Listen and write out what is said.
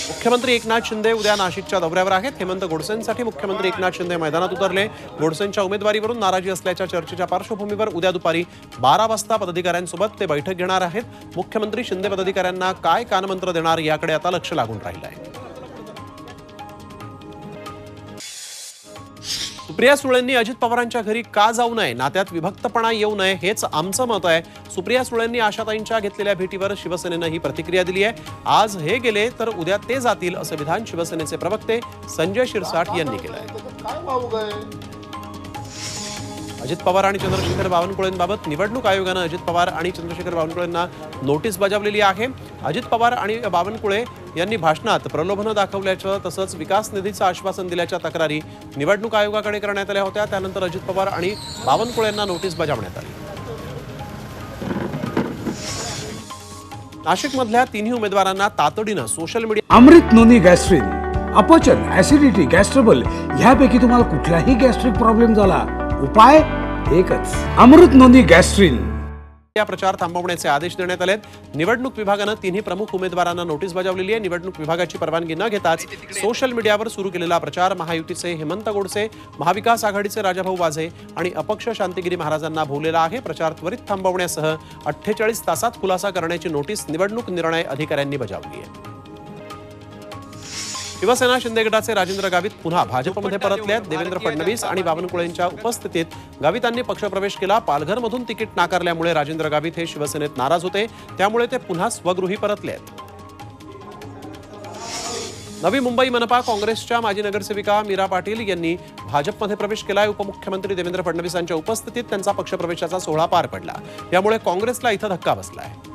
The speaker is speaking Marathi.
मुख्यमंत्री एकनाथ शिंदे उद्या नाशिकच्या दौऱ्यावर आहेत। हेमंत गोडसेंसाठी मुख्यमंत्री एकनाथ शिंदे मैदानात उतरले। गोडसेंच्या उमेदवारीवरून नाराजी असल्याच्या चर्चेच्या पार्श्वभूमीवर उद्या दुपारी 12 वाजता पदाधिकाऱ्यांसोबत ते बैठक घेणार आहेत। मुख्यमंत्री शिंदे पदाधिकाऱ्यांना काय कानमंत्र देणार याकडे आता लक्ष लागून राहिलं आहे। सुप्रिया सुळेंनी अजित पवारांच्या घरी का जाऊ नये, नात्यात विभक्तपणा येऊ नये हेच आमचं मत आहे। सुप्रिया सुळेंनी आशाताईंच्या घेतलेल्या भेटीवर शिवसेनेनं ही प्रतिक्रिया दिली आहे। आज हे गेले तर उद्या ते जातील असं विधान शिवसेनेचे प्रवक्ते संजय शिरसाट यांनी केलं आहे। अजित पवार आणि चंद्रशेखर बावनकुळेंबाबत निवडणूक आयोगानं अजित पवार आणि चंद्रशेखर बावनकुळेंना नोटीस बजावलेली आहे। अजित पवार आणि बावनकुळे यांनी भाषणात प्रलोभनं दाखवल्याचं तसंच विकास निधीचं आश्वासन दिल्याच्या तक्रारी निवडणूक आयोगाकडे करण्यात आल्या होत्या। त्यानंतर अजित पवार आणि बावनकुळेंना नोटीस बजावण्यात आली। नाशिकमधल्या तिन्ही उमेदवारांना तातडीनं सोशल मीडिया अमृत नोनी गॅस्ट्रिन, अपचन, ऍसिडिटी, गॅस्ट्रबल ह्यापैकी तुम्हाला कुठलाही गॅस्ट्रिक प्रॉब्लेम झाला, उपाय एकच, अमृत नोनी गॅस्ट्रिन। या प्रचार थांबवण्याचे आदेश देण्यात आले। निवडणूक विभागानं तिन्ही प्रमुख उमेदवारांना नोटीस बजावलेली आहे। निवडणूक विभागाची परवानगी न घेताच सोशल मीडियावर सुरू केलेला प्रचार महायुतीचे हेमंत गोडसे, महाविकास आघाडीचे राजाभाऊ वाझे आणि अपक्ष शांतिगिरी महाराजांना भोवलेला आहे। प्रचार त्वरित थांबवण्यासह 48 तासात खुलासा करण्याची नोटीस निवडणूक निर्णय अधिकाऱ्यांनी बजावली आहे। शिवसेना शिंदे गटाचे राजेंद्र गावित पुन्हा भाजपमध्ये परतले आहेत। देवेंद्र फडणवीस आणि बावनकुळेंच्या उपस्थितीत गावितांनी पक्षप्रवेश केला। पालघरमधून तिकीट नाकारल्यामुळे राजेंद्र गावित हे शिवसेनेत नाराज होते, त्यामुळे ते पुन्हा स्वगृही परतले आहेत। नवी मुंबई मनपा काँग्रेसच्या माजी नगरसेविका मीरा पाटील यांनी भाजपमध्ये प्रवेश केला। उपमुख्यमंत्री देवेंद्र फडणवीसांच्या उपस्थितीत त्यांचा पक्षप्रवेशाचा सोहळा पार पडला, त्यामुळे काँग्रेसला इथं धक्का बसला आहे।